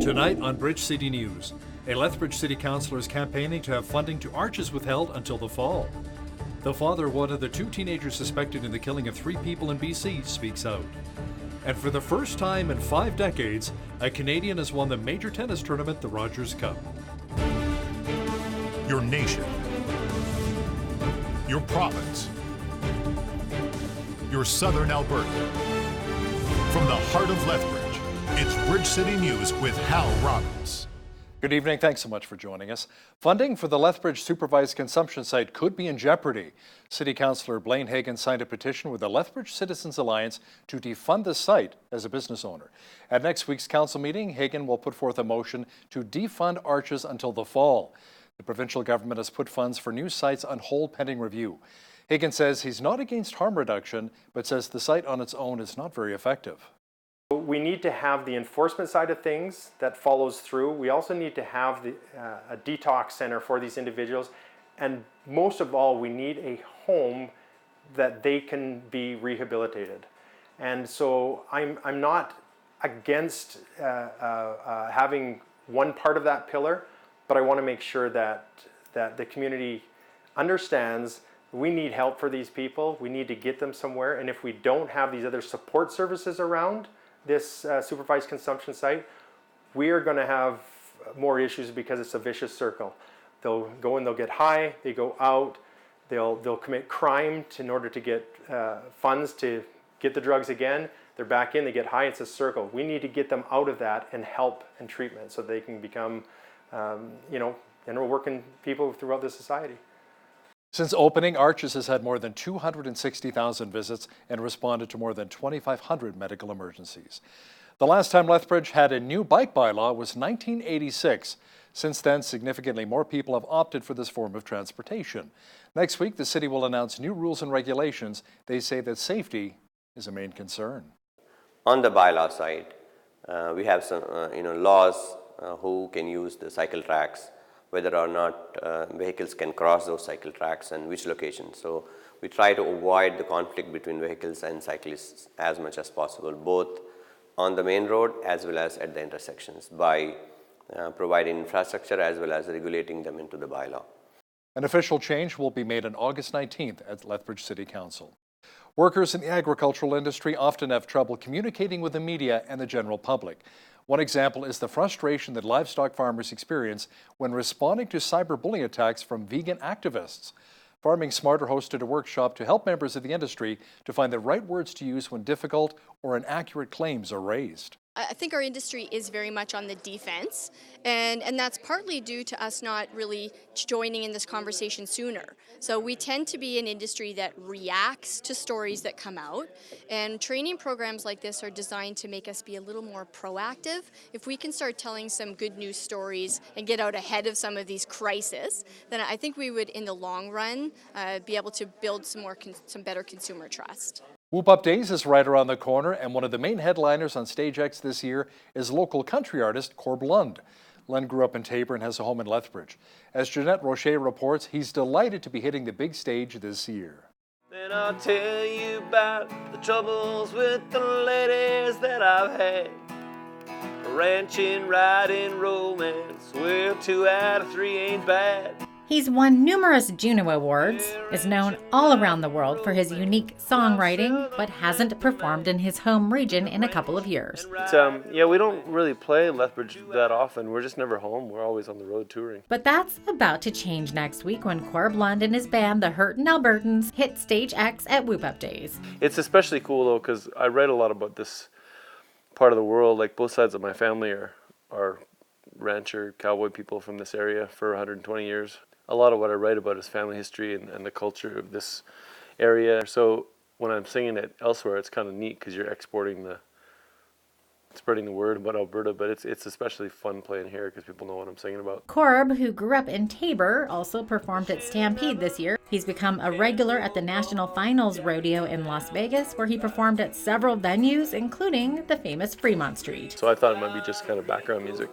Tonight on Bridge City News, a Lethbridge City Councillor is campaigning to have funding to arches withheld until the fall. The father of one of the two teenagers suspected in the killing of 3 people in BC speaks out. And for the first time in 5 decades, a Canadian has won the major tennis tournament, the Rogers Cup. Your nation, your province, your southern Alberta. From the heart of Lethbridge, it's Bridge City News with Hal Robbins. Good evening. Thanks so much for joining us. Funding for the Lethbridge supervised consumption site could be in jeopardy. City Councillor Blaine Hagan signed a petition with the Lethbridge Citizens Alliance to defund the site as a business owner. At next week's council meeting, Hagan will put forth a motion to defund arches until the fall. The provincial government has put funds for new sites on hold pending review. Hagan says he's not against harm reduction, but says the site on its own is not very effective. We need to have the enforcement side of things that follows through. We also need to have a detox center for these individuals. And most of all, we need a home that they can be rehabilitated. And so I'm not against having one part of that pillar, but I want to make sure that the community understands we need help for these people. We need to get them somewhere. And if we don't have these other support services around this supervised consumption site, we are going to have more issues because it's a vicious circle. They'll go in, they'll get high, they go out, they'll commit crime in order to get funds to get the drugs again. They're back in, they get high, it's a circle. We need to get them out of that and help and treatment so they can become, general working people throughout the society. Since opening, Arches has had more than 260,000 visits and responded to more than 2,500 medical emergencies. The last time Lethbridge had a new bike bylaw was 1986. Since then, significantly more people have opted for this form of transportation. Next week, the city will announce new rules and regulations. They say that safety is a main concern. On the bylaw side, we have some laws who can use the cycle tracks, whether or not vehicles can cross those cycle tracks and which locations. So we try to avoid the conflict between vehicles and cyclists as much as possible, both on the main road as well as at the intersections, by providing infrastructure as well as regulating them into the bylaw. An official change will be made on August 19th at Lethbridge City Council. Workers in the agricultural industry often have trouble communicating with the media and the general public. One example is the frustration that livestock farmers experience when responding to cyberbullying attacks from vegan activists. Farming Smarter hosted a workshop to help members of the industry to find the right words to use when difficult or inaccurate claims are raised. I think our industry is very much on the defense, and that's partly due to us not really joining in this conversation sooner. So we tend to be an industry that reacts to stories that come out, and training programs like this are designed to make us be a little more proactive. If we can start telling some good news stories and get out ahead of some of these crises, then I think we would, in the long run, be able to build some better consumer trust. Whoop Up Days is right around the corner, and one of the main headliners on Stage X this year is local country artist Corb Lund. Lund grew up in Taber and has a home in Lethbridge. As Jeanette Rocher reports, he's delighted to be hitting the big stage this year. Then I'll tell you about the troubles with the ladies that I've had. Ranching, riding, romance, well, 2 out of 3 ain't bad. He's won numerous Juno Awards, is known all around the world for his unique songwriting, but hasn't performed in his home region in a couple of years. We don't really play Lethbridge that often. We're just never home. We're always on the road touring. But that's about to change next week when Corb Lund and his band, the Hurtin' Albertans, hit Stage X at Whoop Up Days. It's especially cool, though, because I write a lot about this part of the world. Like, both sides of my family are rancher, cowboy people from this area for 120 years. A lot of what I write about is family history and the culture of this area. So when I'm singing it elsewhere, it's kind of neat because you're spreading the word about Alberta, but it's especially fun playing here because people know what I'm singing about. Corb, who grew up in Taber, also performed at Stampede this year. He's become a regular at the National Finals Rodeo in Las Vegas, where he performed at several venues, including the famous Fremont Street. So I thought it might be just kind of background music,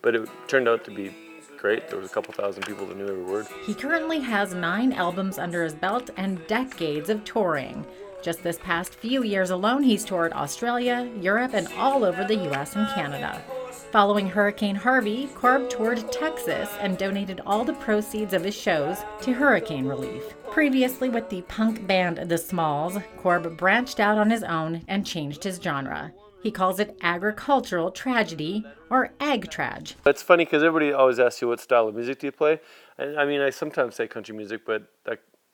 but it turned out to be great. There was a couple thousand people that knew every word. He currently has 9 albums under his belt and decades of touring. Just this past few years alone, he's toured Australia, Europe, and all over the US and Canada. Following Hurricane Harvey, Corb toured Texas and donated all the proceeds of his shows to hurricane relief. Previously with the punk band The Smalls, Corb branched out on his own and changed his genre. He calls it agricultural tragedy, or ag-trage. It's funny because everybody always asks you what style of music do you play, and I mean I sometimes say country music, but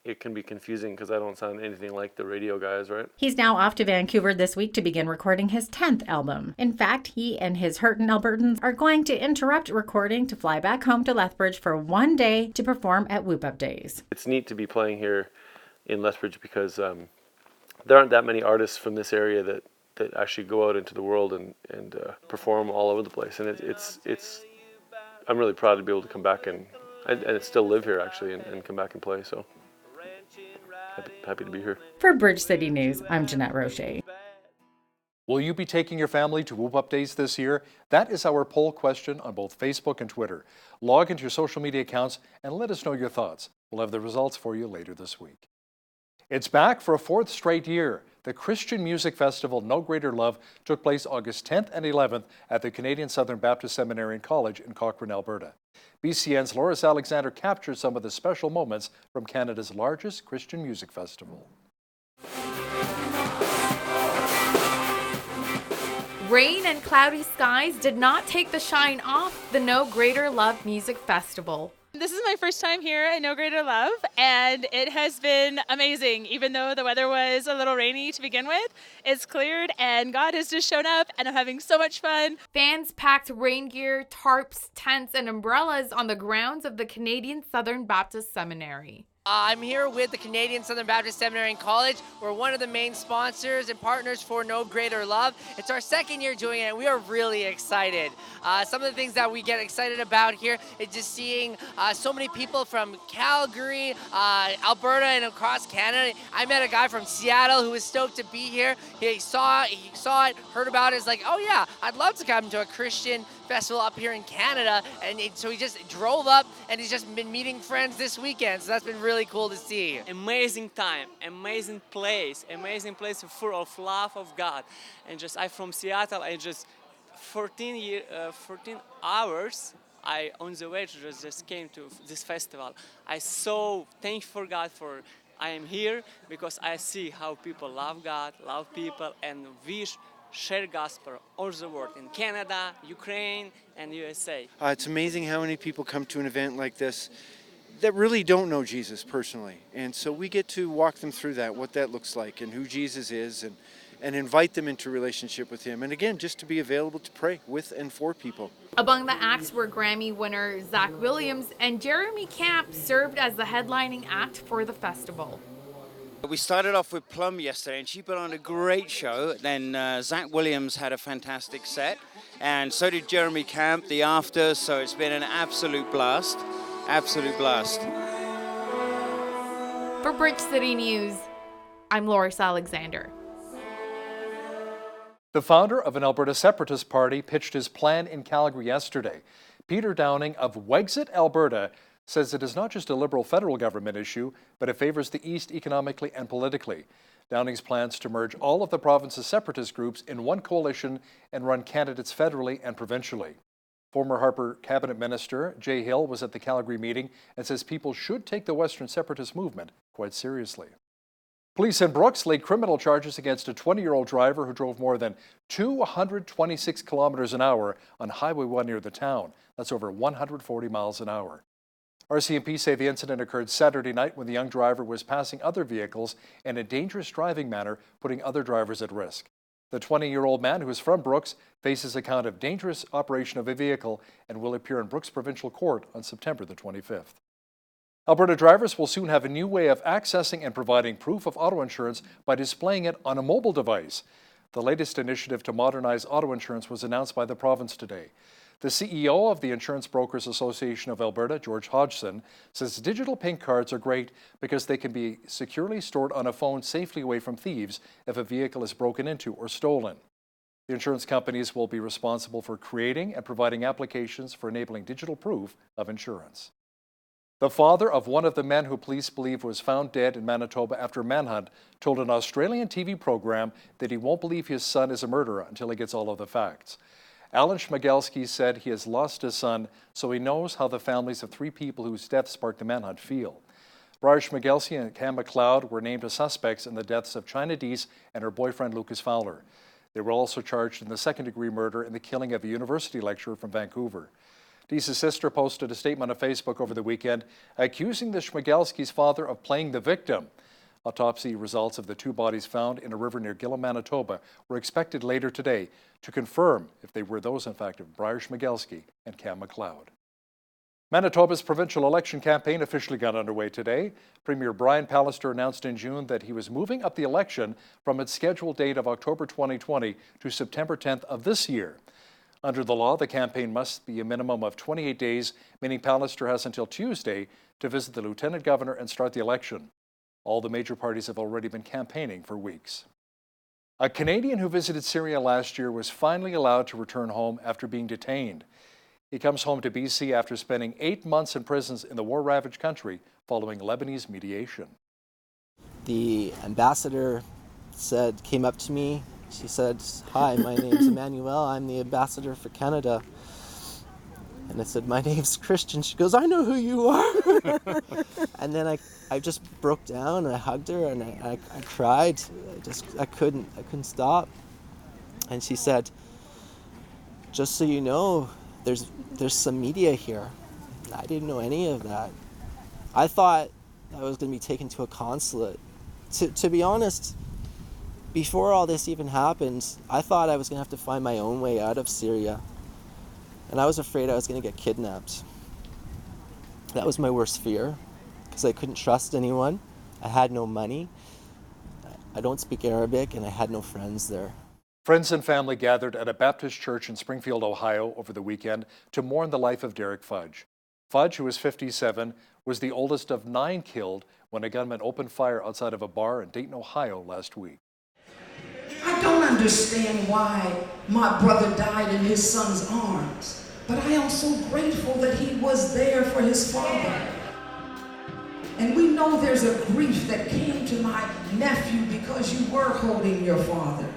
it can be confusing because I don't sound anything like the radio guys, right? He's now off to Vancouver this week to begin recording his 10th album. In fact, he and his Hurtin' Albertans are going to interrupt recording to fly back home to Lethbridge for one day to perform at Whoop Up Days. It's neat to be playing here in Lethbridge because there aren't that many artists from this area that actually go out into the world and perform all over the place, and it's I'm really proud to be able to come back and still live here actually and come back and play, so happy to be here. For Bridge City News, I'm Jeanette Roche. Will you be taking your family to Whoop Up Days this year? That is our poll question on both Facebook and Twitter. Log into your social media accounts and let us know your thoughts. We'll have the results for you later this week. It's back for a fourth straight year. The Christian Music Festival No Greater Love took place August 10th and 11th at the Canadian Southern Baptist Seminary and College in Cochrane, Alberta. BCN's Loris Alexander captured some of the special moments from Canada's largest Christian music festival. Rain and cloudy skies did not take the shine off the No Greater Love Music Festival. This is my first time here at No Greater Love, and it has been amazing. Even though the weather was a little rainy to begin with, it's cleared and God has just shown up and I'm having so much fun. Fans packed rain gear, tarps, tents, and umbrellas on the grounds of the Canadian Southern Baptist Seminary. I'm here with the Canadian Southern Baptist Seminary and College. We're one of the main sponsors and partners for No Greater Love. It's our second year doing it, and we are really excited. Some of the things that we get excited about here is just seeing so many people from Calgary, Alberta, and across Canada. I met a guy from Seattle who was stoked to be here. He saw it, heard about it. It's like, oh yeah, I'd love to come to a Christian festival up here in Canada, and so he just drove up and he's just been meeting friends this weekend, so that's been really cool to see. Amazing time, amazing place full of love of God. And just I'm from Seattle, and just 14 hours I on the way to just came to this festival. I so thankful for God for I am here because I see how people love God, love people, and we share gospel all over the world, in Canada, Ukraine, and USA. It's amazing how many people come to an event like this that really don't know Jesus personally. And so we get to walk them through that, what that looks like and who Jesus is, and invite them into relationship with him. And again, just to be available to pray with and for people. Among the acts were Grammy winner Zach Williams, and Jeremy Camp served as the headlining act for the festival. We started off with Plum yesterday, and she put on a great show. Then Zach Williams had a fantastic set, and so did Jeremy Camp, the after, so it's been an absolute blast. Absolute blast. For Bridge City News, I'm Loris Alexander. The founder of an Alberta Separatist Party pitched his plan in Calgary yesterday. Peter Downing of Wexit, Alberta, says it is not just a Liberal federal government issue, but it favors the East economically and politically. Downing's plans to merge all of the province's separatist groups in one coalition and run candidates federally and provincially. Former Harper cabinet minister Jay Hill was at the Calgary meeting and says people should take the Western separatist movement quite seriously. Police in Brooks laid criminal charges against a 20-year-old driver who drove more than 226 kilometers an hour on Highway 1 near the town. That's over 140 miles an hour. RCMP say the incident occurred Saturday night when the young driver was passing other vehicles in a dangerous driving manner, putting other drivers at risk. The 20-year-old man, who is from Brooks, faces a count of dangerous operation of a vehicle and will appear in Brooks Provincial Court on September the 25th. Alberta drivers will soon have a new way of accessing and providing proof of auto insurance by displaying it on a mobile device. The latest initiative to modernize auto insurance was announced by the province today. The CEO of the Insurance Brokers Association of Alberta, George Hodgson, says digital pink cards are great because they can be securely stored on a phone safely away from thieves if a vehicle is broken into or stolen. The insurance companies will be responsible for creating and providing applications for enabling digital proof of insurance. The father of one of the men who police believe was found dead in Manitoba after a manhunt told an Australian TV program that he won't believe his son is a murderer until he gets all of the facts. Alan Schmigelski said he has lost his son, so he knows how the families of 3 people whose death sparked the manhunt feel. Briar Schmigelski and Cam McLeod were named as suspects in the deaths of China Deese and her boyfriend Lucas Fowler. They were also charged in the second-degree murder and the killing of a university lecturer from Vancouver. Deese's sister posted a statement on Facebook over the weekend accusing the Schmigelski's father of playing the victim. Autopsy results of the 2 bodies found in a river near Gillam, Manitoba were expected later today to confirm if they were those, in fact, of Briar Schmigelski and Cam McLeod. Manitoba's provincial election campaign officially got underway today. Premier Brian Pallister announced in June that he was moving up the election from its scheduled date of October 2020 to September 10th of this year. Under the law, the campaign must be a minimum of 28 days, meaning Pallister has until Tuesday to visit the lieutenant governor and start the election. All the major parties have already been campaigning for weeks. A Canadian who visited Syria last year was finally allowed to return home after being detained. He comes home to BC after spending 8 months in prisons in the war-ravaged country following Lebanese mediation. The ambassador came up to me. She said, "Hi, my name's Emmanuel. I'm the ambassador for Canada." And I said, "My name's Christian." She goes, "I know who you are." And then I just broke down and I hugged her and I cried. I couldn't stop. And she said, "Just so you know, there's some media here." I didn't know any of that. I thought I was going to be taken to a consulate. To be honest, before all this even happened, I thought I was going to have to find my own way out of Syria. And I was afraid I was going to get kidnapped. That was my worst fear, because I couldn't trust anyone. I had no money. I don't speak Arabic, and I had no friends there. Friends and family gathered at a Baptist church in Springfield, Ohio over the weekend to mourn the life of Derek Fudge. Fudge, who was 57, was the oldest of 9 killed when a gunman opened fire outside of a bar in Dayton, Ohio last week. I don't understand why my brother died in his son's arms, but I am so grateful that he was there for his father. And we know there's a grief that came to my nephew because you were holding your father.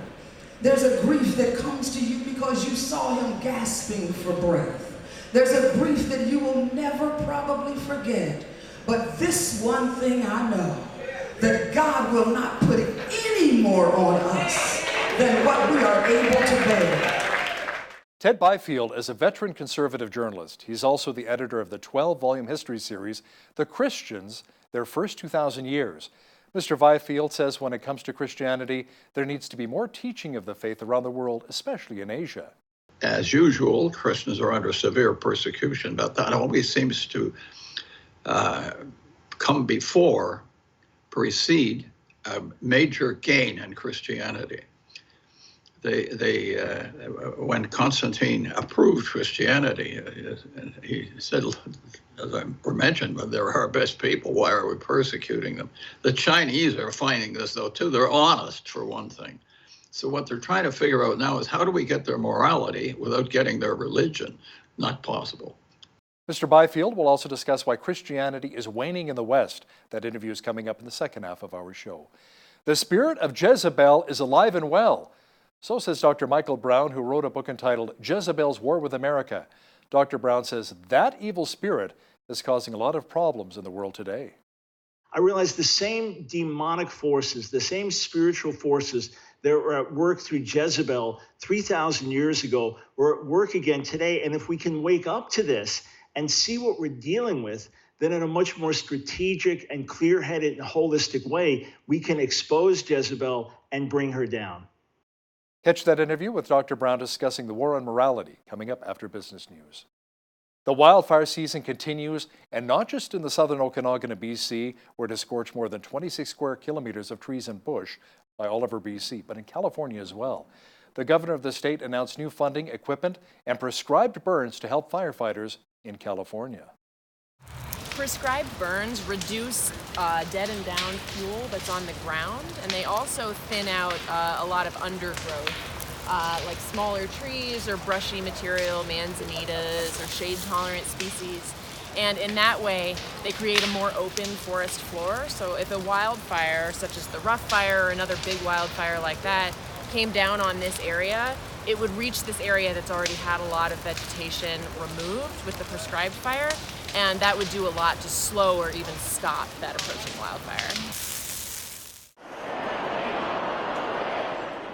There's a grief that comes to you because you saw him gasping for breath. There's a grief that you will never probably forget. But this one thing I know, that God will not put any more on us than what we are able to bear. Ted Byfield is a veteran conservative journalist. He's also the editor of the 12-volume history series, The Christians, Their First 2,000 Years. Mr. Byfield says when it comes to Christianity, there needs to be more teaching of the faith around the world, especially in Asia. As usual, Christians are under severe persecution, but that always seems to precede a major gain in Christianity. When Constantine approved Christianity, he said, as I mentioned, but they're our best people, why are we persecuting them? The Chinese are finding this, though, too. They're honest, for one thing. So what they're trying to figure out now is how do we get their morality without getting their religion? Not possible. Mr. Byfield will also discuss why Christianity is waning in the West. That interview is coming up in the second half of our show. The spirit of Jezebel is alive and well. So says Dr. Michael Brown, who wrote a book entitled Jezebel's War with America. Dr. Brown says that evil spirit is causing a lot of problems in the world today. I realized the same demonic forces, the same spiritual forces that were at work through Jezebel 3,000 years ago were at work again today. And if we can wake up to this and see what we're dealing with, then in a much more strategic and clear-headed and holistic way, we can expose Jezebel and bring her down. Catch that interview with Dr. Brown discussing the war on morality coming up after business news. The wildfire season continues, and not just in the southern Okanagan of BC, where it has scorched more than 26 square kilometers of trees and bush by all over BC, but in California as well. The governor of the state announced new funding, equipment, and prescribed burns to help firefighters in California. Prescribed burns reduce dead and down fuel that's on the ground, and they also thin out a lot of undergrowth, like smaller trees or brushy material, manzanitas or shade-tolerant species. And in that way, they create a more open forest floor. So if a wildfire, such as the Rough Fire or another big wildfire like that, came down on this area, it would reach this area that's already had a lot of vegetation removed with the prescribed fire, and that would do a lot to slow or even stop that approaching wildfire.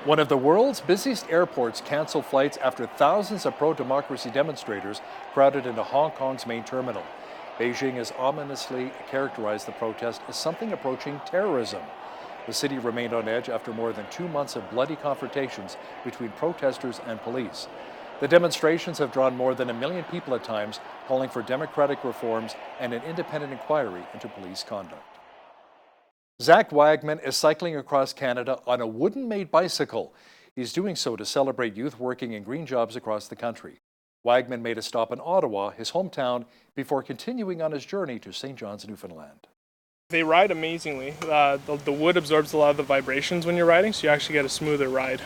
One of the world's busiest airports canceled flights after thousands of pro-democracy demonstrators crowded into Hong Kong's main terminal. Beijing has ominously characterized the protest as something approaching terrorism. The city remained on edge after more than 2 months of bloody confrontations between protesters and police. The demonstrations have drawn more than 1 million people at times, calling for democratic reforms and an independent inquiry into police conduct. Zach Wagman is cycling across Canada on a wooden-made bicycle. He's doing so to celebrate youth working in green jobs across the country. Wagman made a stop in Ottawa, his hometown, before continuing on his journey to St. John's, Newfoundland. They ride amazingly. The wood absorbs a lot of the vibrations when you're riding, so you actually get a smoother ride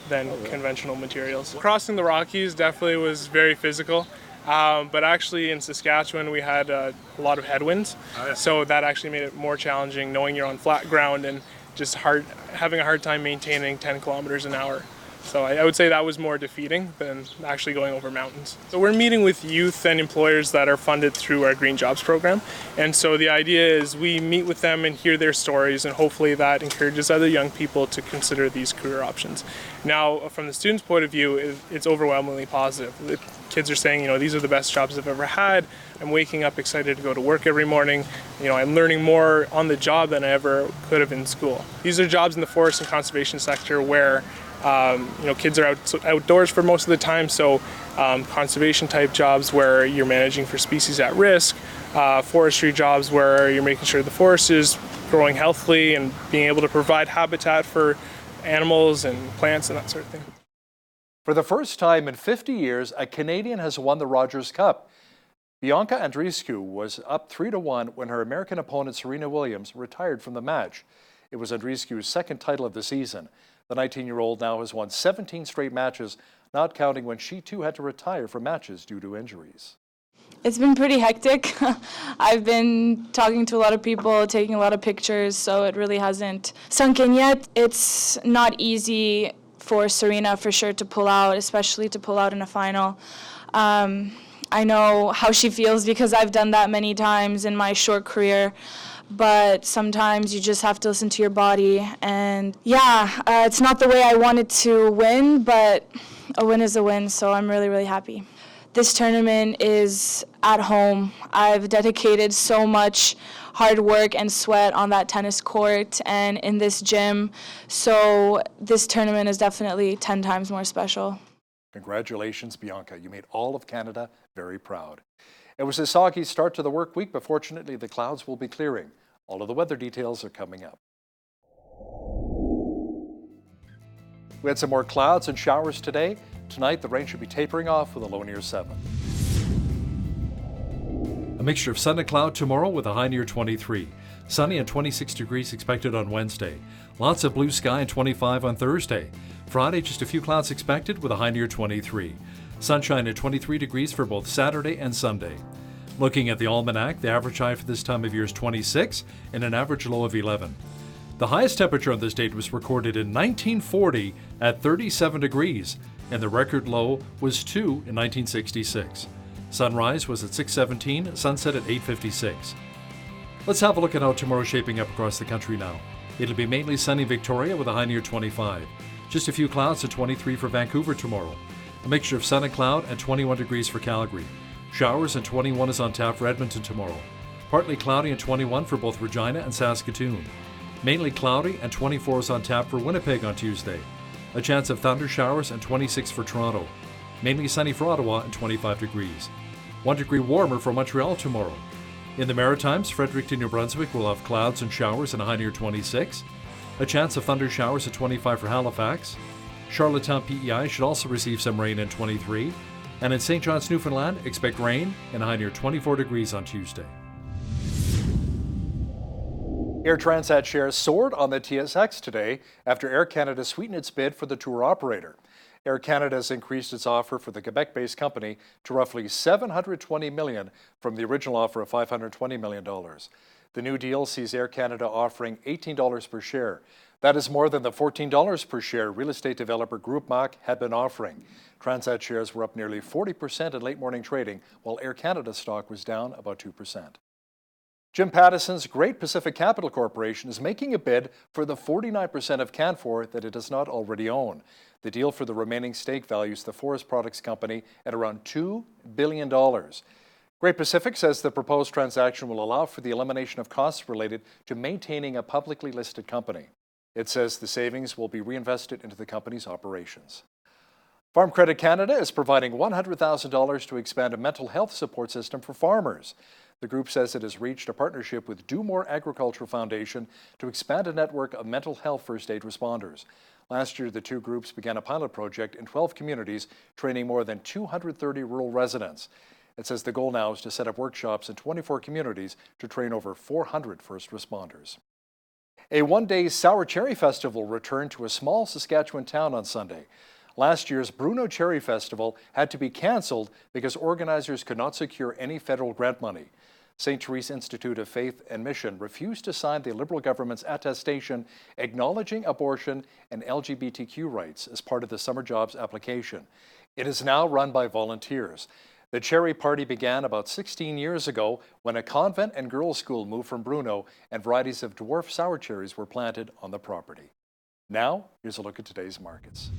than conventional materials. Crossing the Rockies definitely was very physical, but actually in Saskatchewan we had a lot of headwinds, so that actually made it more challenging knowing you're on flat ground and just having a hard time maintaining 10 kilometers an hour. So I would say that was more defeating than actually going over mountains. So we're meeting with youth and employers that are funded through our Green Jobs program. And so the idea is we meet with them and hear their stories, and hopefully that encourages other young people to consider these career options. Now, from the students' point of view, it's overwhelmingly positive. The kids are saying, these are the best jobs I've ever had. I'm waking up excited to go to work every morning. I'm learning more on the job than I ever could have in school. These are jobs in the forest and conservation sector where kids are outdoors for most of the time, so conservation type jobs where you're managing for species at risk, forestry jobs where you're making sure the forest is growing healthily and being able to provide habitat for animals and plants and that sort of thing. For the first time in 50 years, a Canadian has won the Rogers Cup. Bianca Andreescu was up 3-1 when her American opponent Serena Williams retired from the match. It was Andreescu's second title of the season. The 19-year-old now has won 17 straight matches, not counting when she too had to retire from matches due to injuries. It's been pretty hectic. I've been talking to a lot of people, taking a lot of pictures, so it really hasn't sunk in yet. It's not easy for Serena for sure to pull out, especially to pull out in a final. I know how she feels because I've done that many times in my short career. But sometimes you just have to listen to your body. And it's not the way I wanted to win, but a win is a win, so I'm really, really happy. This tournament is at home. I've dedicated so much hard work and sweat on that tennis court and in this gym, so this tournament is definitely 10 times more special. Congratulations, Bianca. You made all of Canada very proud. It was a soggy start to the work week, but fortunately the clouds will be clearing. All of the weather details are coming up. We had some more clouds and showers today. Tonight the rain should be tapering off with a low near 7. A mixture of sun and cloud tomorrow with a high near 23. Sunny and 26 degrees expected on Wednesday. Lots of blue sky and 25 on Thursday. Friday, just a few clouds expected with a high near 23. Sunshine at 23 degrees for both Saturday and Sunday. Looking at the almanac, the average high for this time of year is 26 and an average low of 11. The highest temperature on this date was recorded in 1940 at 37 degrees, and the record low was 2 in 1966. Sunrise was at 6:17, sunset at 8:56. Let's have a look at how tomorrow's shaping up across the country now. It'll be mainly sunny in Victoria with a high near 25. Just a few clouds at 23 for Vancouver tomorrow. A mixture of sun and cloud at 21 degrees for Calgary. Showers and 21 is on tap for Edmonton tomorrow. Partly cloudy and 21 for both Regina and Saskatoon. Mainly cloudy and 24 is on tap for Winnipeg on Tuesday. A chance of thunder showers and 26 for Toronto. Mainly sunny for Ottawa and 25 degrees. 1 degree warmer for Montreal tomorrow. In the Maritimes, Fredericton, New Brunswick will have clouds and showers and a high near 26. A chance of thunder showers at 25 for Halifax. Charlottetown, PEI should also receive some rain at 23. And in St. John's, Newfoundland, expect rain and a high near 24 degrees on Tuesday. Air Transat shares soared on the TSX today after Air Canada sweetened its bid for the tour operator. Air Canada has increased its offer for the Quebec-based company to roughly $720 million from the original offer of $520 million. The new deal sees Air Canada offering $18 per share. That is more than the $14 per share real estate developer Group Mac had been offering. Transat shares were up nearly 40% in late morning trading, while Air Canada stock was down about 2%. Jim Pattison's Great Pacific Capital Corporation is making a bid for the 49% of Canfor that it does not already own. The deal for the remaining stake values the forest products company at around $2 billion. Great Pacific says the proposed transaction will allow for the elimination of costs related to maintaining a publicly listed company. It says the savings will be reinvested into the company's operations. Farm Credit Canada is providing $100,000 to expand a mental health support system for farmers. The group says it has reached a partnership with Do More Agricultural Foundation to expand a network of mental health first aid responders. Last year, the two groups began a pilot project in 12 communities, training more than 230 rural residents. It says the goal now is to set up workshops in 24 communities to train over 400 first responders. A one-day Sour Cherry Festival returned to a small Saskatchewan town on Sunday. Last year's Bruno Cherry Festival had to be cancelled because organizers could not secure any federal grant money. St. Therese Institute of Faith and Mission refused to sign the Liberal government's attestation acknowledging abortion and LGBTQ rights as part of the summer jobs application. It is now run by volunteers. The Cherry Party began about 16 years ago when a convent and girls' school moved from Bruno and varieties of dwarf sour cherries were planted on the property. Now, here's a look at today's markets.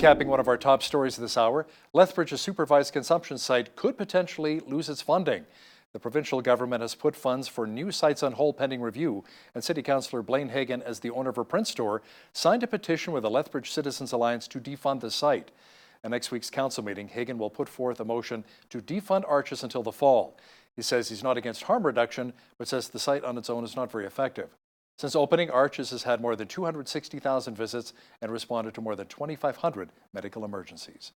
Recapping one of our top stories this hour, Lethbridge's supervised consumption site could potentially lose its funding. The provincial government has put funds for new sites on hold pending review, and City Councillor Blaine Hagan, as the owner of a print store, signed a petition with the Lethbridge Citizens Alliance to defund the site. At next week's council meeting, Hagan will put forth a motion to defund Arches until the fall. He says he's not against harm reduction, but says the site on its own is not very effective. Since opening, Arches has had more than 260,000 visits and responded to more than 2,500 medical emergencies.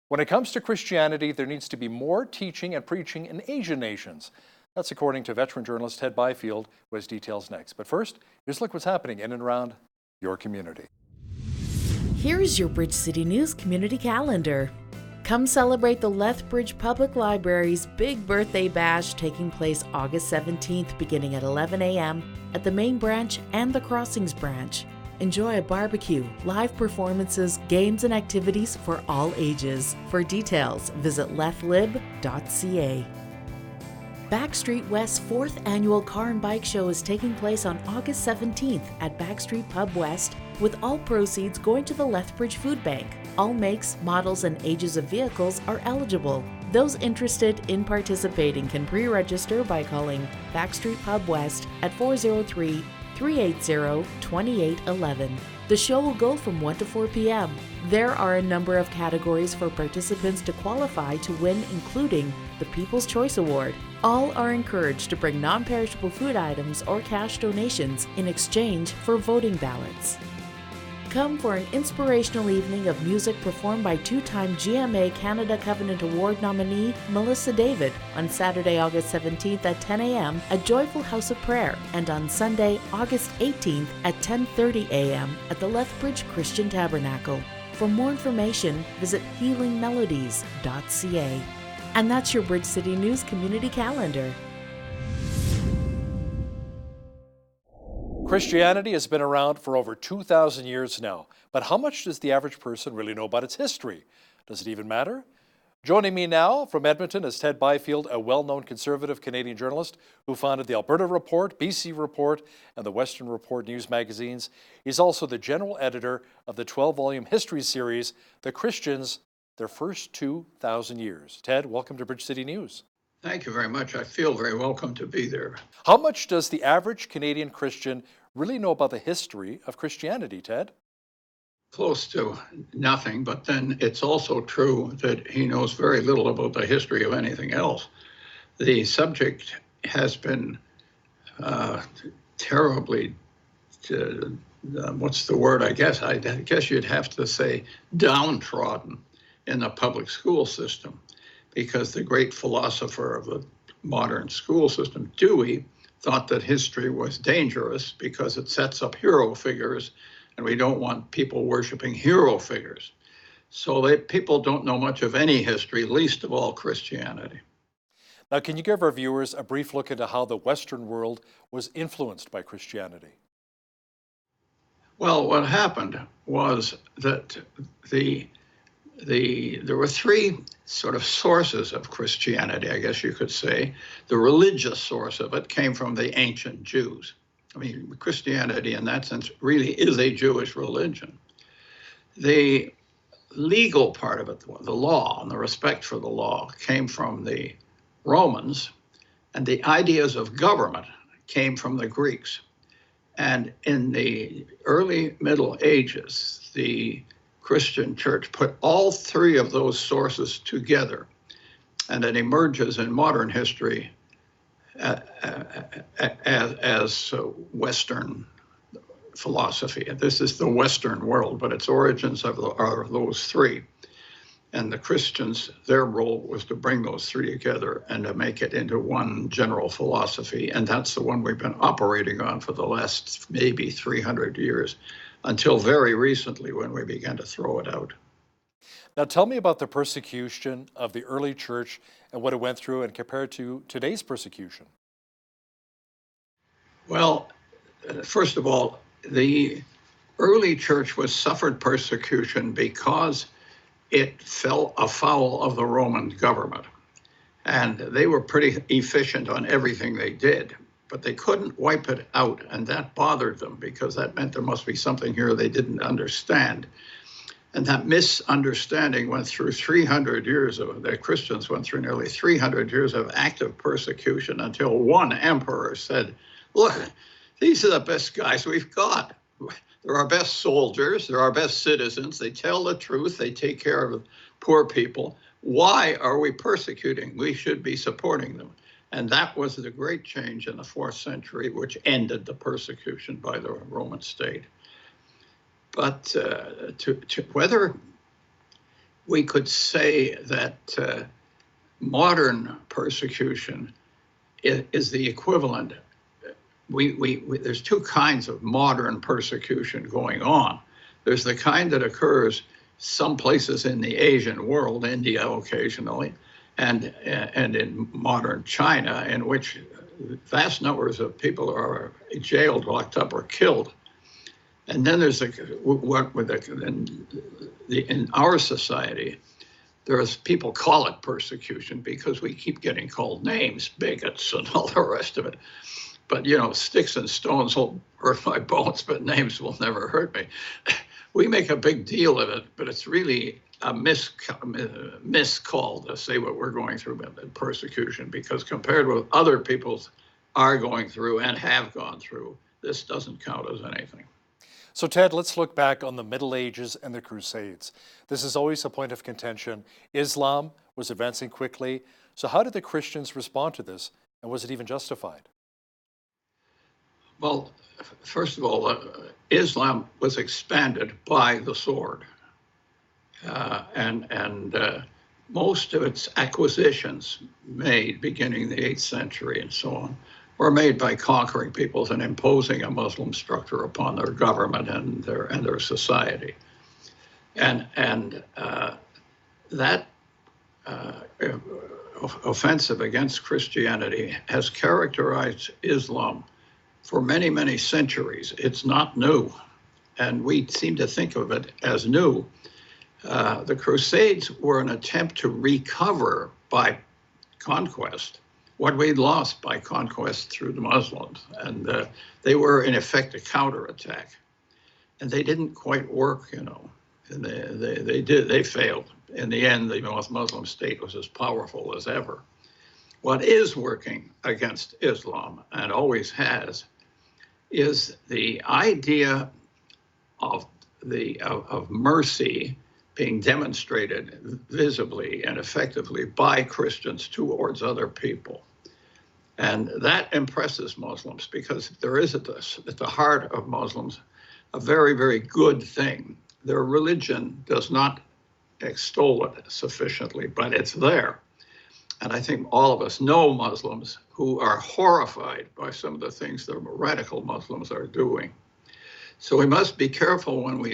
When it comes to Christianity, there needs to be more teaching and preaching in Asian nations. That's according to veteran journalist Ted Byfield, who has details next. But first, here's a look what's happening in and around your community. Here's your Bridge City News Community Calendar. Come celebrate the Lethbridge Public Library's Big Birthday Bash taking place August 17th beginning at 11 a.m. at the main branch and the Crossings branch. Enjoy a barbecue, live performances, games, and activities for all ages. For details, visit lethlib.ca. Backstreet West's 4th annual Car and Bike Show is taking place on August 17th at Backstreet Pub West, with all proceeds going to the Lethbridge Food Bank. All makes, models, and ages of vehicles are eligible. Those interested in participating can pre-register by calling Backstreet Pub West at 403-380-2811. The show will go from 1 to 4 p.m. There are a number of categories for participants to qualify to win, including the People's Choice Award. All are encouraged to bring non-perishable food items or cash donations in exchange for voting ballots. Come for an inspirational evening of music performed by two-time GMA Canada Covenant Award nominee Melissa David on Saturday, August 17th at 10 a.m. at Joyful House of Prayer, and on Sunday, August 18th at 10:30 a.m. at the Lethbridge Christian Tabernacle. For more information, visit healingmelodies.ca. And that's your Bridge City News Community Calendar. Christianity has been around for over 2,000 years now, but how much does the average person really know about its history? Does it even matter? Joining me now from Edmonton is Ted Byfield, a well-known conservative Canadian journalist who founded the Alberta Report, BC Report, and the Western Report news magazines. He's also the general editor of the 12-volume history series, The Christians, Their First 2,000 Years. Ted, welcome to Bridge City News. Thank you very much. I feel very welcome to be there. How much does the average Canadian Christian really know about the history of Christianity, Ted? Close to nothing, but then it's also true that he knows very little about the history of anything else. The subject has been terribly, what's the word? I guess you'd have to say downtrodden in the public school system, because the great philosopher of the modern school system, Dewey, thought that history was dangerous because it sets up hero figures, and we don't want people worshiping hero figures. So people don't know much of any history, least of all Christianity. Now, can you give our viewers a brief look into how the Western world was influenced by Christianity? Well, what happened was that there were three sort of sources of Christianity, I guess you could say. The religious source of it came from the ancient Jews. I mean, Christianity in that sense really is a Jewish religion. The legal part of it, the law and the respect for the law, came from the Romans, and the ideas of government came from the Greeks. And in the early Middle Ages, the Christian church put all three of those sources together, and it emerges in modern history as Western philosophy. And this is the Western world, but its origins are those three. And the Christians, their role was to bring those three together and to make it into one general philosophy. And that's the one we've been operating on for the last maybe 300 years, until very recently when we began to throw it out. Now tell me about the persecution of the early church and what it went through, and compared to today's persecution. Well, first of all, the early church suffered persecution because it fell afoul of the Roman government. And they were pretty efficient on everything they did, but they couldn't wipe it out, and that bothered them because that meant there must be something here they didn't understand. And that misunderstanding went through 300 years of, the Christians went through nearly 300 years of active persecution until one emperor said, look, these are the best guys we've got. They're our best soldiers, they're our best citizens, they tell the truth, they take care of poor people. Why are we persecuting? We should be supporting them. And that was the great change in the 4th century, which ended the persecution by the Roman state. But whether we could say that modern persecution is the equivalent, there's two kinds of modern persecution going on. There's the kind that occurs some places in the Asian world, India occasionally, and in modern China, in which vast numbers of people are jailed, locked up, or killed. And then there's in our society, there's people call it persecution because we keep getting called names, bigots, and all the rest of it. But, you know, sticks and stones will hurt my bones, but names will never hurt me. We make a big deal of it, but it's really a miscall to say what we're going through in persecution, because compared with other people's are going through and have gone through, this doesn't count as anything. So Ted, let's look back on the Middle Ages and the Crusades. This is always a point of contention. Islam was advancing quickly. So how did the Christians respond to this, and was it even justified? Well, first of all, Islam was expanded by the sword. And most of its acquisitions made beginning the 8th century and so on were made by conquering peoples and imposing a Muslim structure upon their government and their society. And that offensive against Christianity has characterized Islam for many, many centuries. It's not new. And we seem to think of it as new The Crusades were an attempt to recover by conquest what we'd lost by conquest through the Muslims. And they were, in effect, a counterattack. And they didn't quite work, you know. And they failed. In the end, the Muslim state was as powerful as ever. What is working against Islam, and always has, is the idea of mercy being demonstrated visibly and effectively by Christians towards other people. And that impresses Muslims, because there is at the heart of Muslims a very, very good thing. Their religion does not extol it sufficiently, but it's there. And I think all of us know Muslims who are horrified by some of the things that radical Muslims are doing. So we must be careful when we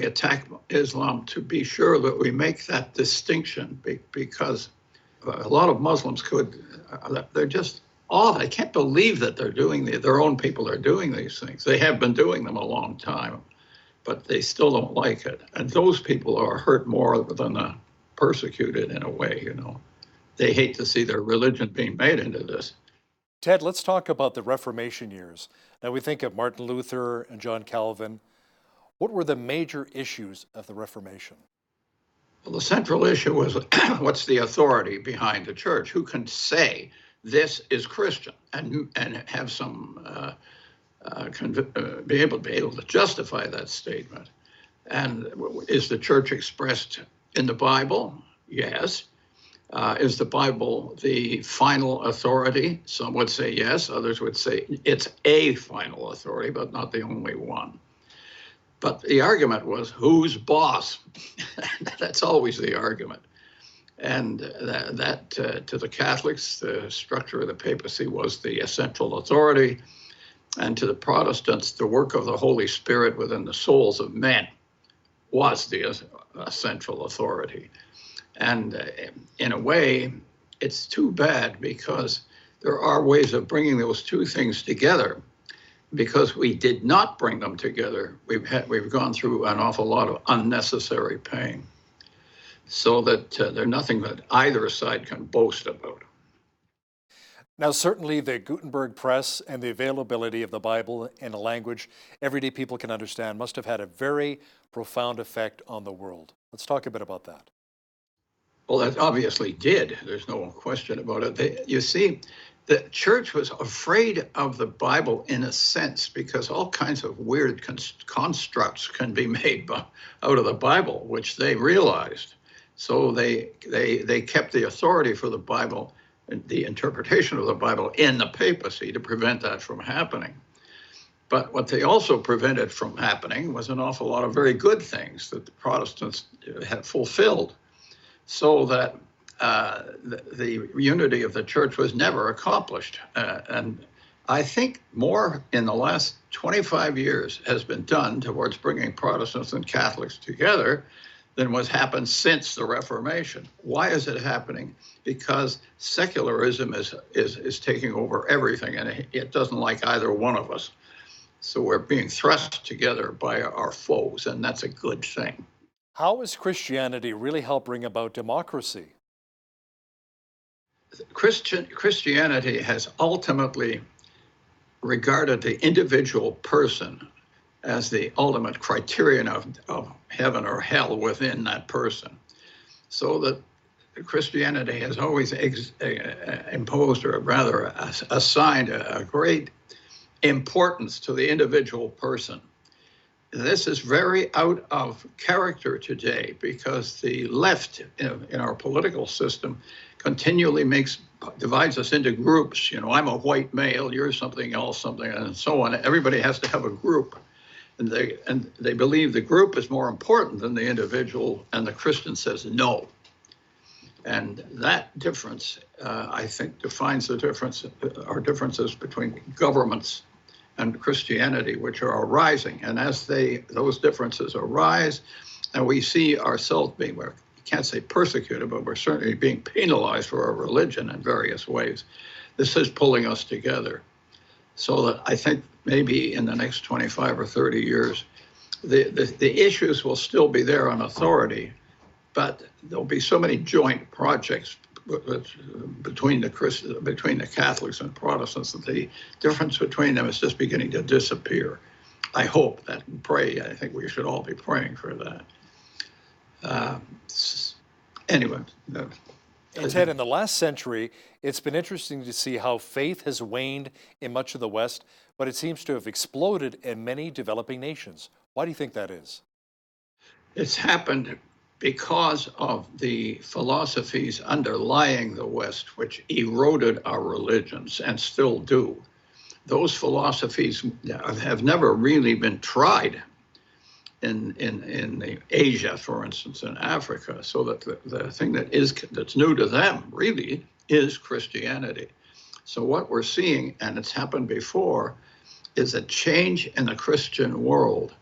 attack Islam, to be sure that we make that distinction, because a lot of Muslims they're just odd. I can't believe that they're doing their own people are doing these things. They have been doing them a long time, but they still don't like it. And those people are hurt more than the persecuted, in a way, you know. They hate to see their religion being made into this. Ted, let's talk about the Reformation years. Now, we think of Martin Luther and John Calvin. What were the major issues of the Reformation? Well, the central issue was what's the authority behind the church? Who can say this is Christian and have some be able to justify that statement? And is the church expressed in the Bible? Yes. Is the Bible the final authority? Some would say yes. Others would say it's a final authority, but not the only one. But the argument was, who's boss? That's always the argument. And that to the Catholics, the structure of the papacy was the essential authority. And to the Protestants, the work of the Holy Spirit within the souls of men was the essential authority. And in a way, it's too bad, because there are ways of bringing those two things together. Because we did not bring them together, we've gone through an awful lot of unnecessary pain, so that there's nothing that either side can boast about. Now, certainly the Gutenberg press and the availability of the Bible in a language everyday people can understand must have had a very profound effect on the world. Let's talk a bit about that. Well, that obviously did. There's no question about it. You see, the church was afraid of the Bible in a sense, because all kinds of weird constructs can be made out of the Bible, which they realized. So they kept the authority for the Bible, the interpretation of the Bible, in the papacy to prevent that from happening. But what they also prevented from happening was an awful lot of very good things that the Protestants had fulfilled, so that the unity of the church was never accomplished. And I think more in the last 25 years has been done towards bringing Protestants and Catholics together than what's happened since the Reformation. Why is it happening? Because secularism is taking over everything, and it doesn't like either one of us. So we're being thrust together by our foes, and that's a good thing. How has Christianity really helped bring about democracy? Christianity has ultimately regarded the individual person as the ultimate criterion of heaven or hell within that person. So that Christianity has always imposed, or rather assigned, a great importance to the individual person. This is very out of character today, because the left in our political system continually divides us into groups. You know, I'm a white male, you're something else, something, and so on. Everybody has to have a group. And they believe the group is more important than the individual, and the Christian says no. And that difference, I think, defines the difference, our differences between governments and Christianity, which are arising. And as those differences arise, and we see ourselves being, we can't say persecuted, but we're certainly being penalized for our religion in various ways, this is pulling us together. So that I think maybe in the next 25 or 30 years, the issues will still be there on authority, but there'll be so many joint projects between the Catholics and Protestants that the difference between them is just beginning to disappear. I hope that and pray. I think we should all be praying for that. Anyway. And Ted, in the last century, it's been interesting to see how faith has waned in much of the West, but it seems to have exploded in many developing nations. Why do you think that is? It's happened because of the philosophies underlying the West, which eroded our religions and still do. Those philosophies have never really been tried in Asia, for instance, in Africa, so that the thing that's new to them really is Christianity. So what we're seeing, and it's happened before, is a change in the Christian world.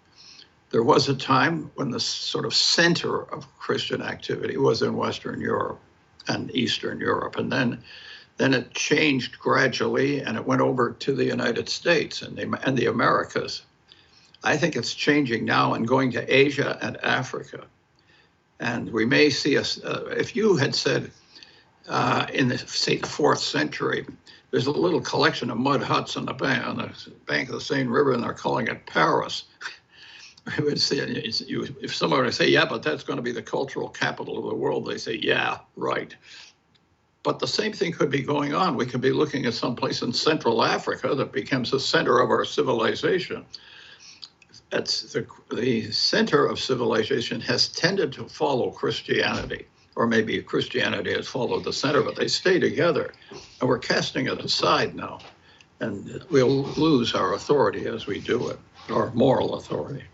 There was a time when the sort of center of Christian activity was in Western Europe and Eastern Europe, and then it changed gradually, and it went over to the United States and the Americas. I think it's changing now and going to Asia and Africa. And we may see if you had said in the 4th century, there's a little collection of mud huts on the bank of the Seine River, and they're calling it Paris. I would say, if someone were to say, yeah, but that's going to be the cultural capital of the world, they say, yeah, right. But the same thing could be going on. We could be looking at some place in Central Africa that becomes the center of our civilization. That's the center of civilization has tended to follow Christianity, or maybe Christianity has followed the center, but they stay together. And we're casting it aside now. And we'll lose our authority as we do it, our moral authority.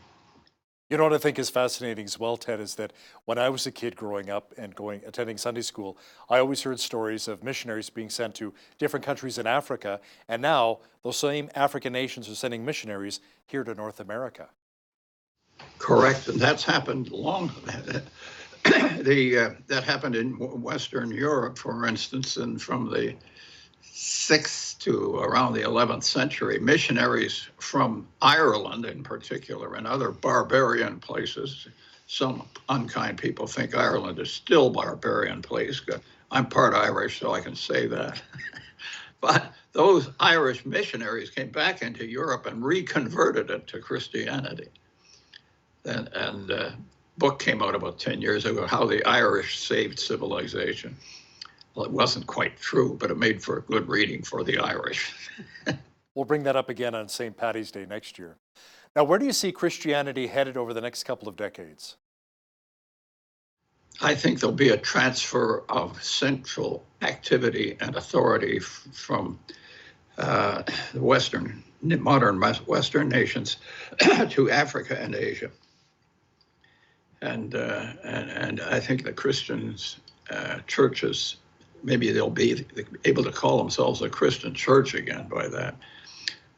You know what I think is fascinating as well, Ted, is that when I was a kid growing up and attending Sunday school, I always heard stories of missionaries being sent to different countries in Africa, and now those same African nations are sending missionaries here to North America. Correct, and that's happened long. That happened in Western Europe, for instance, and from the 6th to around the 11th century, missionaries from Ireland in particular and other barbarian places. Some unkind people think Ireland is still a barbarian place. I'm part Irish, so I can say that. But those Irish missionaries came back into Europe and reconverted it to Christianity. And a book came out about 10 years ago, How the Irish Saved Civilization. Well, it wasn't quite true, but it made for good reading for the Irish. We'll bring that up again on St. Paddy's Day next year. Now, where do you see Christianity headed over the next couple of decades? I think there'll be a transfer of central activity and authority from the modern Western nations to Africa and Asia. And I think the Christians, churches, maybe they'll be able to call themselves a Christian church again by that,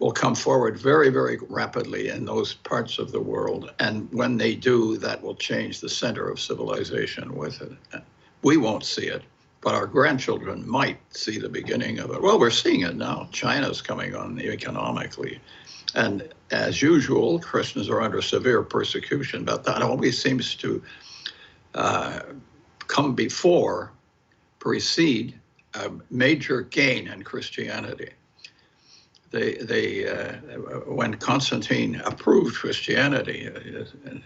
will come forward very, very rapidly in those parts of the world. And when they do, that will change the center of civilization with it. We won't see it, but our grandchildren might see the beginning of it. Well, we're seeing it now. China's coming on economically. And as usual, Christians are under severe persecution, but that always seems to precede a major gain in Christianity. When Constantine approved Christianity,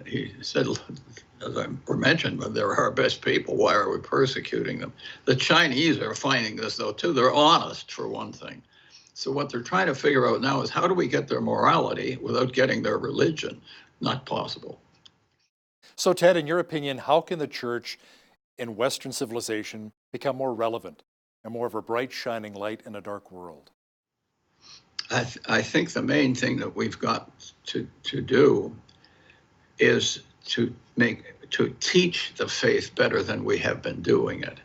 he said, as I mentioned, but they're our best people. Why are we persecuting them? The Chinese are finding this, though, too. They're honest, for one thing. So what they're trying to figure out now is how do we get their morality without getting their religion? Not possible. So, Ted, in your opinion, how can the church in Western civilization become more relevant and more of a bright, shining light in a dark world? I think the main thing that we've got to do is to teach the faith better than we have been doing it.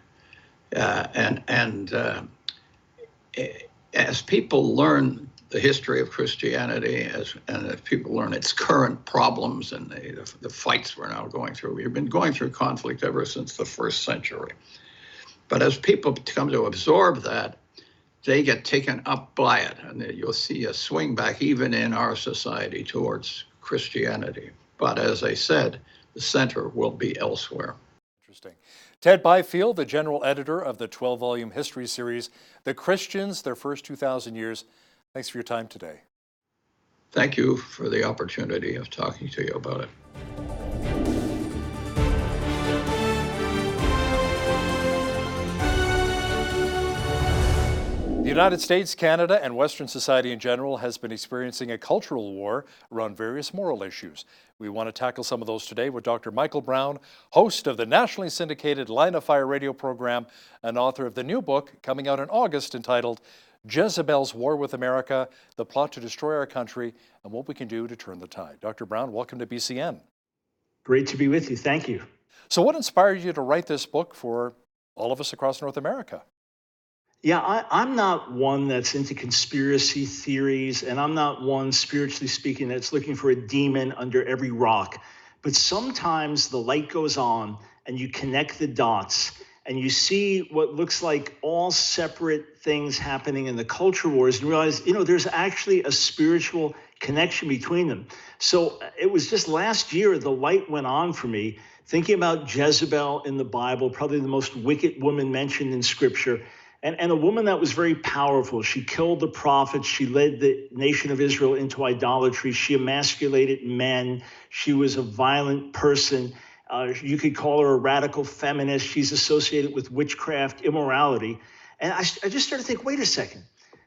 As people learn the history of Christianity, and as people learn its current problems and the fights we're now going through, we've been going through conflict ever since the 1st century. But as people come to absorb that, they get taken up by it, and you'll see a swing back even in our society towards Christianity. But as I said, the center will be elsewhere. Interesting. Ted Byfield, the general editor of the 12-volume history series, The Christians, Their First 2,000 Years. Thanks for your time today. Thank you for the opportunity of talking to you about it. The United States, Canada, and Western society in general has been experiencing a cultural war around various moral issues. We want to tackle some of those today with Dr. Michael Brown, host of the nationally syndicated Line of Fire radio program and author of the new book coming out in August entitled Jezebel's War with America, The Plot to Destroy Our Country, and What We Can Do to Turn the Tide. Dr. Brown, welcome to BCN. Great to be with you. Thank you. So what inspired you to write this book for all of us across North America? Yeah, I'm not one that's into conspiracy theories, and I'm not one, spiritually speaking, that's looking for a demon under every rock. But sometimes the light goes on and you connect the dots and you see what looks like all separate things happening in the culture wars and realize, there's actually a spiritual connection between them. So it was just last year the light went on for me, thinking about Jezebel in the Bible, probably the most wicked woman mentioned in Scripture. And a woman that was very powerful. She killed the prophets. She led the nation of Israel into idolatry. She emasculated men. She was a violent person. You could call her a radical feminist. She's associated with witchcraft, immorality. And I just started to think, wait a second.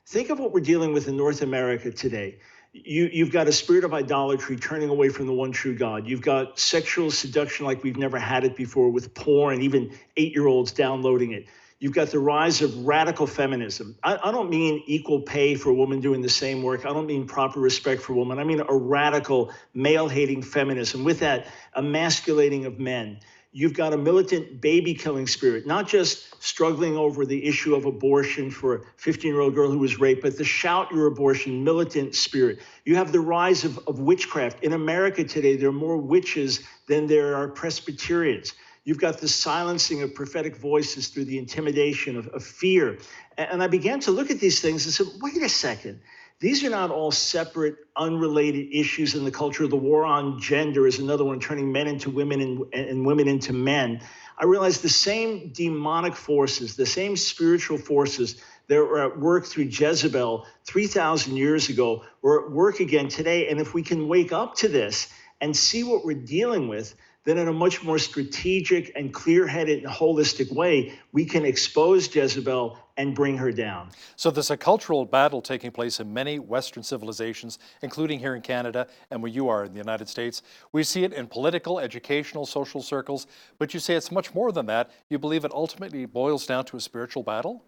Think of what we're dealing with in North America today. You've got a spirit of idolatry turning away from the one true God. You've got sexual seduction like we've never had it before with porn, even 8-year-olds downloading it. You've got the rise of radical feminism. I don't mean equal pay for a woman doing the same work. I don't mean proper respect for women. I mean a radical male-hating feminism. With that, emasculating of men. You've got a militant baby-killing spirit, not just struggling over the issue of abortion for a 15-year-old girl who was raped, but the shout your abortion militant spirit. You have the rise of witchcraft. In America today, there are more witches than there are Presbyterians. You've got the silencing of prophetic voices through the intimidation of fear. And I began to look at these things and said, wait a second. These are not all separate, unrelated issues in the culture. The war on gender is another one, turning men into women and women into men. I realized the same demonic forces, the same spiritual forces that were at work through Jezebel 3,000 years ago were at work again today. And if we can wake up to this and see what we're dealing with, then in a much more strategic and clear-headed and holistic way, we can expose Jezebel and bring her down. So there's a cultural battle taking place in many Western civilizations, including here in Canada and where you are in the United States. We see it in political, educational, social circles, but you say it's much more than that. You believe it ultimately boils down to a spiritual battle?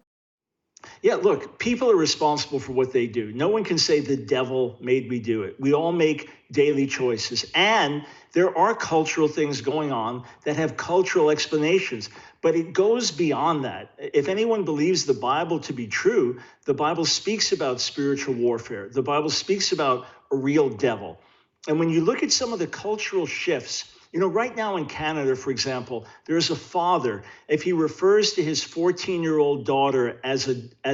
Yeah, look, people are responsible for what they do. No one can say the devil made me do it. We all make daily choices. And there are cultural things going on that have cultural explanations, but it goes beyond that. If anyone believes the Bible to be true, the Bible speaks about spiritual warfare. The Bible speaks about a real devil. And when you look at some of the cultural shifts, right now in Canada, for example, there's a father. If he refers to his 14-year-old daughter as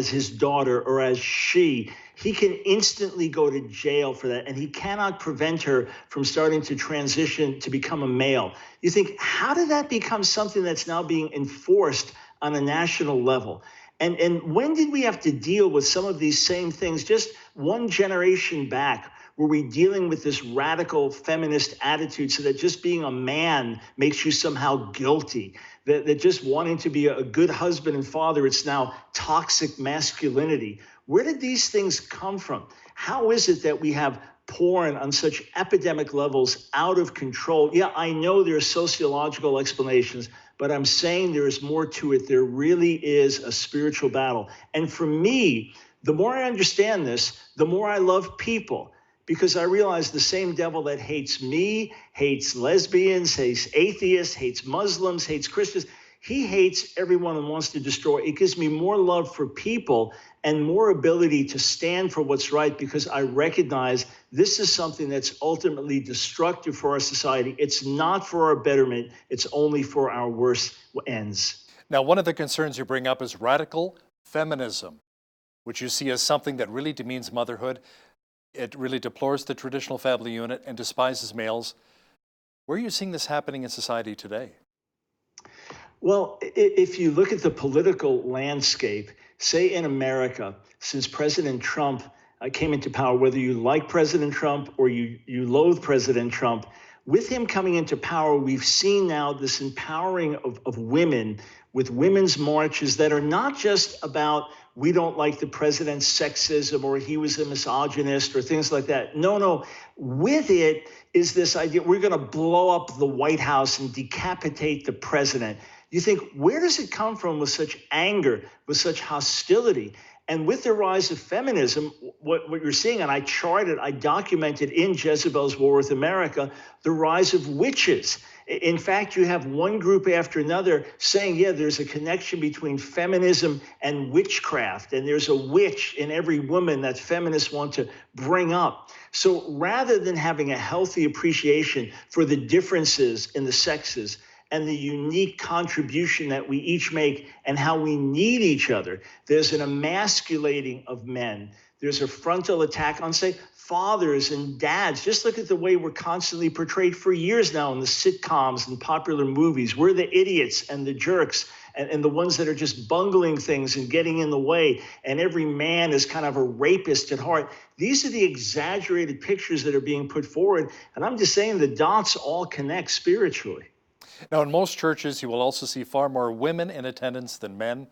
his daughter or as she, he can instantly go to jail for that, and he cannot prevent her from starting to transition to become a male. You think, how did that become something that's now being enforced on a national level? And when did we have to deal with some of these same things just one generation back? Were we dealing with this radical feminist attitude so that just being a man makes you somehow guilty, that just wanting to be a good husband and father, it's now toxic masculinity? Where did these things come from? How is it that we have porn on such epidemic levels out of control? Yeah, I know there are sociological explanations, but I'm saying there is more to it. There really is a spiritual battle. And for me, the more I understand this, the more I love people. Because I realize the same devil that hates me, hates lesbians, hates atheists, hates Muslims, hates Christians, he hates everyone and wants to destroy. It gives me more love for people and more ability to stand for what's right because I recognize this is something that's ultimately destructive for our society. It's not for our betterment. It's only for our worst ends. Now, one of the concerns you bring up is radical feminism, which you see as something that really demeans motherhood. It really deplores the traditional family unit and despises males. Where are you seeing this happening in society today? Well, if you look at the political landscape, say in America, since President Trump came into power, whether you like President Trump or you loathe President Trump, with him coming into power, we've seen now this empowering of women with women's marches that are not just about we don't like the president's sexism or he was a misogynist or things like that. No. With it is this idea we're going to blow up the White House and decapitate the president. You think, where does it come from with such anger, with such hostility? And with the rise of feminism, what you're seeing, and I documented in Jezebel's War with America, the rise of witches. In fact, you have one group after another saying, yeah, there's a connection between feminism and witchcraft, and there's a witch in every woman that feminists want to bring up. So rather than having a healthy appreciation for the differences in the sexes, and the unique contribution that we each make and how we need each other. There's an emasculating of men. There's a frontal attack on, say, fathers and dads. Just look at the way we're constantly portrayed for years now in the sitcoms and popular movies. We're the idiots and the jerks and the ones that are just bungling things and getting in the way. And every man is kind of a rapist at heart. These are the exaggerated pictures that are being put forward. And I'm just saying the dots all connect spiritually. Now, in most churches, you will also see far more women in attendance than men.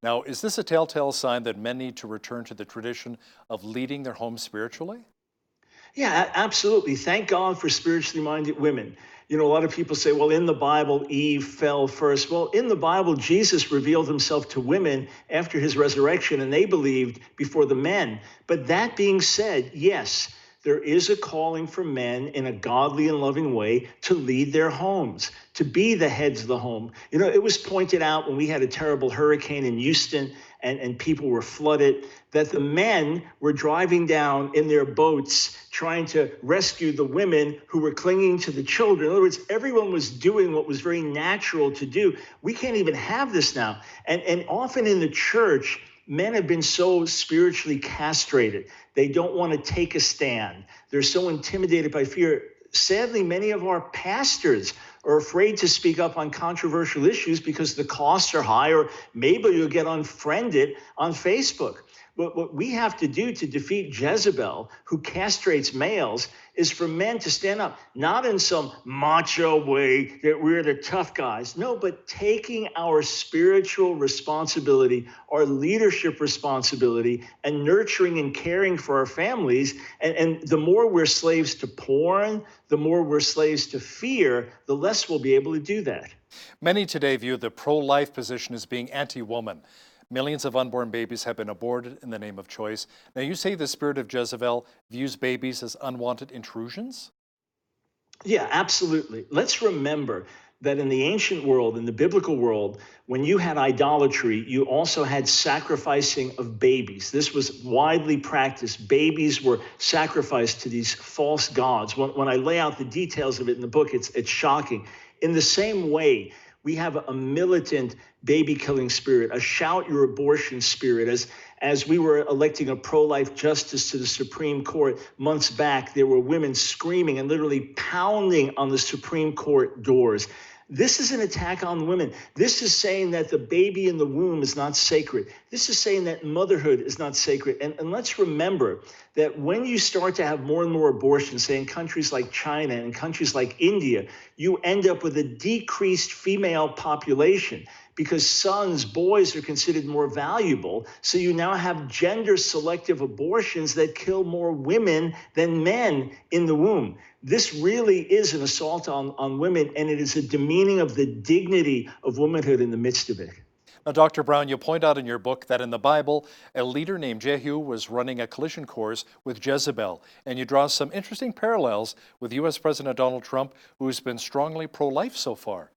Now, is this a telltale sign that men need to return to the tradition of leading their home spiritually? Yeah, absolutely. Thank God for spiritually minded women. You know, a lot of people say, well, in the Bible, Eve fell first. Well, in the Bible, Jesus revealed himself to women after his resurrection, and they believed before the men. But that being said, yes, there is a calling for men in a godly and loving way to lead their homes, to be the heads of the home. You know, it was pointed out when we had a terrible hurricane in Houston and people were flooded, that the men were driving down in their boats trying to rescue the women who were clinging to the children. In other words, everyone was doing what was very natural to do. We can't even have this now. And often in the church, men have been so spiritually castrated. They don't want to take a stand. They're so intimidated by fear. Sadly, many of our pastors are afraid to speak up on controversial issues because the costs are high, or maybe you'll get unfriended on Facebook. But what we have to do to defeat Jezebel, who castrates males, is for men to stand up, not in some macho way that we're the tough guys. No, but taking our spiritual responsibility, our leadership responsibility, and nurturing and caring for our families. And the more we're slaves to porn, the more we're slaves to fear, the less we'll be able to do that. Many today view the pro-life position as being anti-woman. Millions of unborn babies have been aborted in the name of choice. Now, you say the spirit of Jezebel views babies as unwanted intrusions? Yeah, absolutely. Let's remember that in the ancient world, in the biblical world, when you had idolatry, you also had sacrificing of babies. This was widely practiced. Babies were sacrificed to these false gods. When I lay out the details of it in the book, it's shocking. In the same way, we have a militant baby-killing spirit, a shout your abortion spirit. As we were electing a pro-life justice to the Supreme Court months back, there were women screaming and literally pounding on the Supreme Court doors. This is an attack on women. This is saying that the baby in the womb is not sacred. This is saying that motherhood is not sacred. And let's remember that when you start to have more and more abortions, say in countries like China and countries like India, you end up with a decreased female population because sons, boys are considered more valuable. So you now have gender selective abortions that kill more women than men in the womb. This really is an assault on women, and it is a demeaning of the dignity of womanhood in the midst of it. Now, Dr. Brown, you point out in your book that in the Bible, a leader named Jehu was running a collision course with Jezebel, and you draw some interesting parallels with U.S. President Donald Trump, who's been strongly pro-life so far.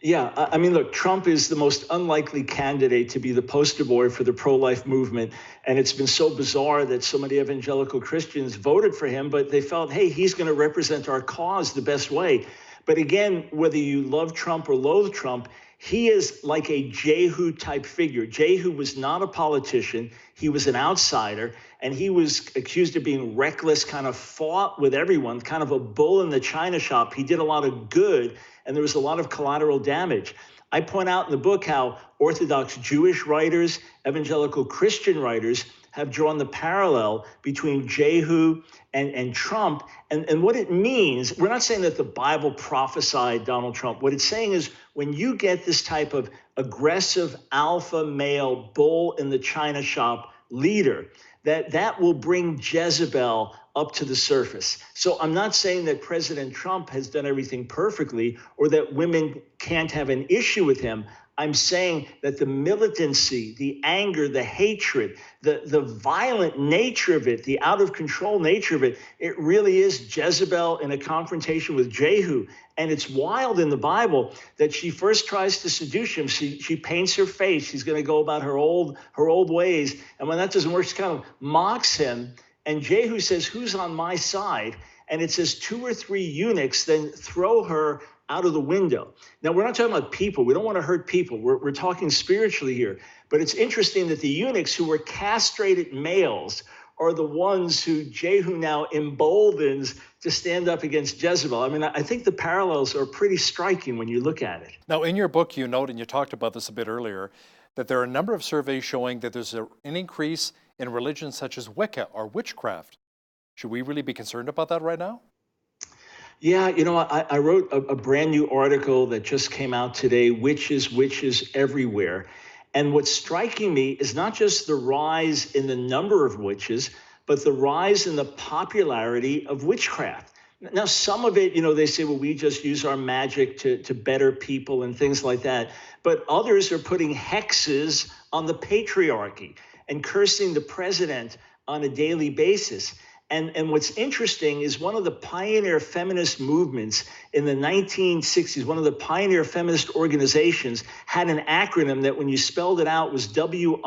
Yeah, I mean, look, Trump is the most unlikely candidate to be the poster boy for the pro-life movement. And it's been so bizarre that so many evangelical Christians voted for him, but they felt, hey, he's going to represent our cause the best way. But again, whether you love Trump or loathe Trump, he is like a Jehu type figure. Jehu was not a politician. He was an outsider, and he was accused of being reckless, kind of fought with everyone, kind of a bull in the china shop. He did a lot of good, and there was a lot of collateral damage. I point out in the book how Orthodox Jewish writers, evangelical Christian writers have drawn the parallel between Jehu and Trump. And what it means, we're not saying that the Bible prophesied Donald Trump. What it's saying is when you get this type of aggressive alpha male bull in the china shop leader, that will bring Jezebel up to the surface. So I'm not saying that President Trump has done everything perfectly or that women can't have an issue with him. I'm saying that the militancy, the anger, the hatred, the violent nature of it, the out of control nature of it, it really is Jezebel in a confrontation with Jehu. And it's wild in the Bible that she first tries to seduce him. She paints her face. She's going to go about her old ways. And when that doesn't work, she kind of mocks him. And Jehu says, "Who's on my side?" And it says 2 or 3 eunuchs then throw her out of the window. Now, we're not talking about people. We don't want to hurt people. We're talking spiritually here. But it's interesting that the eunuchs who were castrated males are the ones who Jehu now emboldens to stand up against Jezebel. I mean, I think the parallels are pretty striking when you look at it. Now, in your book, you note, and you talked about this a bit earlier, that there are a number of surveys showing that there's an increase in religions such as Wicca or witchcraft. Should we really be concerned about that right now? Yeah, you know, I wrote a brand new article that just came out today, Witches Everywhere. And what's striking me is not just the rise in the number of witches, but the rise in the popularity of witchcraft. Now, some of it, you know, they say, well, we just use our magic to better people and things like that. But others are putting hexes on the patriarchy and cursing the president on a daily basis. And what's interesting is one of the pioneer feminist movements in the 1960s, one of the pioneer feminist organizations had an acronym that when you spelled it out was WITCH.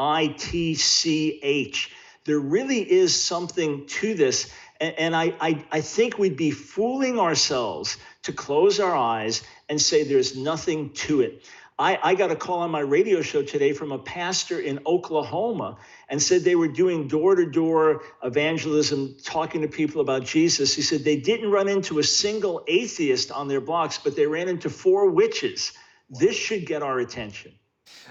There really is something to this. And I think we'd be fooling ourselves to close our eyes and say there's nothing to it. I got a call on my radio show today from a pastor in Oklahoma and said they were doing door-to-door evangelism, talking to people about Jesus. He said they didn't run into a single atheist on their blocks, but they ran into 4 witches. This should get our attention.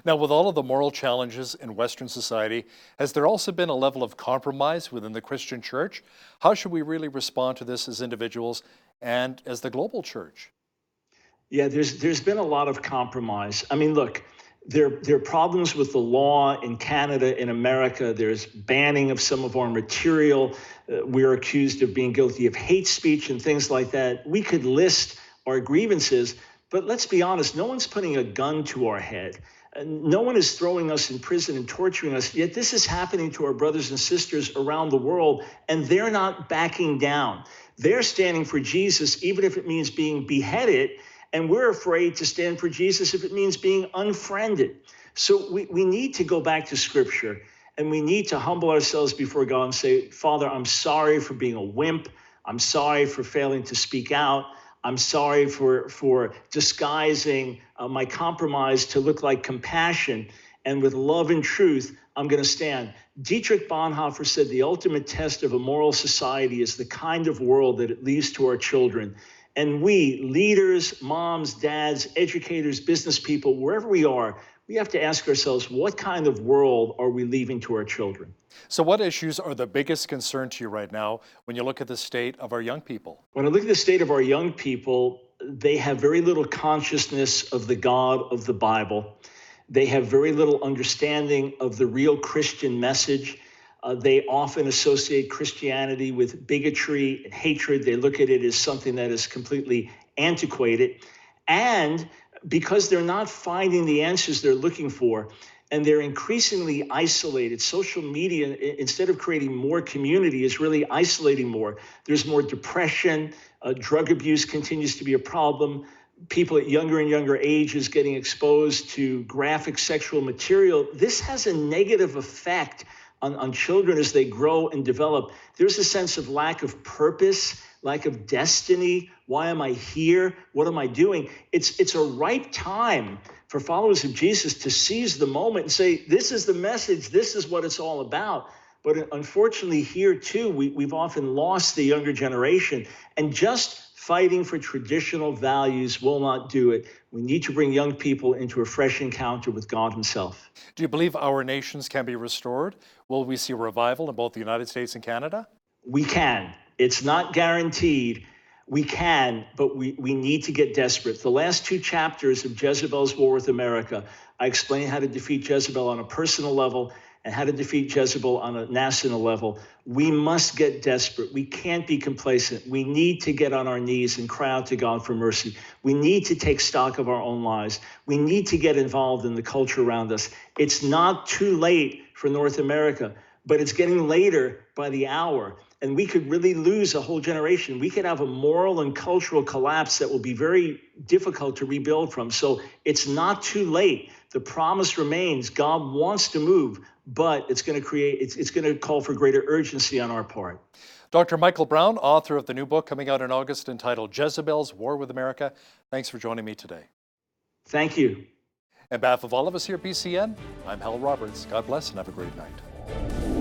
Now, with all of the moral challenges in Western society, has there also been a level of compromise within the Christian church? How should we really respond to this as individuals and as the global church? Yeah, there's been a lot of compromise. I mean, look, there are problems with the law in Canada, in America. There's banning of some of our material. We're accused of being guilty of hate speech and things like that. We could list our grievances, but let's be honest, no one's putting a gun to our head. No one is throwing us in prison and torturing us, yet this is happening to our brothers and sisters around the world, and they're not backing down. They're standing for Jesus, even if it means being beheaded, and we're afraid to stand for Jesus if it means being unfriended. So we need to go back to Scripture, and we need to humble ourselves before God and say, Father, I'm sorry for being a wimp. I'm sorry for failing to speak out. I'm sorry for disguising my compromise to look like compassion. And with love and truth, I'm going to stand. Dietrich Bonhoeffer said the ultimate test of a moral society is the kind of world that it leaves to our children. And we, leaders, moms, dads, educators, business people, wherever we are, we have to ask ourselves, what kind of world are we leaving to our children? So what issues are the biggest concern to you right now when you look at the state of our young people? When I look at the state of our young people, they have very little consciousness of the God of the Bible. They have very little understanding of the real Christian message. They often associate Christianity with bigotry and hatred. They look at it as something that is completely antiquated. And because they're not finding the answers they're looking for, and they're increasingly isolated, social media, instead of creating more community, is really isolating more. There's more depression. Drug abuse continues to be a problem. People at younger and younger ages getting exposed to graphic sexual material. This has a negative effect on children as they grow and develop. There's a sense of lack of purpose, lack of destiny. Why am I here? What am I doing? It's a ripe time for followers of Jesus to seize the moment and say, this is the message, this is what it's all about. But unfortunately here too, we've often lost the younger generation, and just fighting for traditional values will not do it. We need to bring young people into a fresh encounter with God himself. Do you believe our nations can be restored? Will we see a revival in both the United States and Canada? We can. It's not guaranteed. We can, but we need to get desperate. The last 2 chapters of Jezebel's War with America, I explain how to defeat Jezebel on a personal level and how to defeat Jezebel on a national level. We must get desperate. We can't be complacent. We need to get on our knees and cry out to God for mercy. We need to take stock of our own lives. We need to get involved in the culture around us. It's not too late for North America, but it's getting later by the hour. And we could really lose a whole generation. We could have a moral and cultural collapse that will be very difficult to rebuild from. So it's not too late. The promise remains. God wants to move, but it's going to call for greater urgency on our part. Dr. Michael Brown, author of the new book coming out in August entitled Jezebel's War with America. Thanks for joining me today. Thank you. On behalf of all of us here at BCN, I'm Hal Roberts. God bless and have a great night.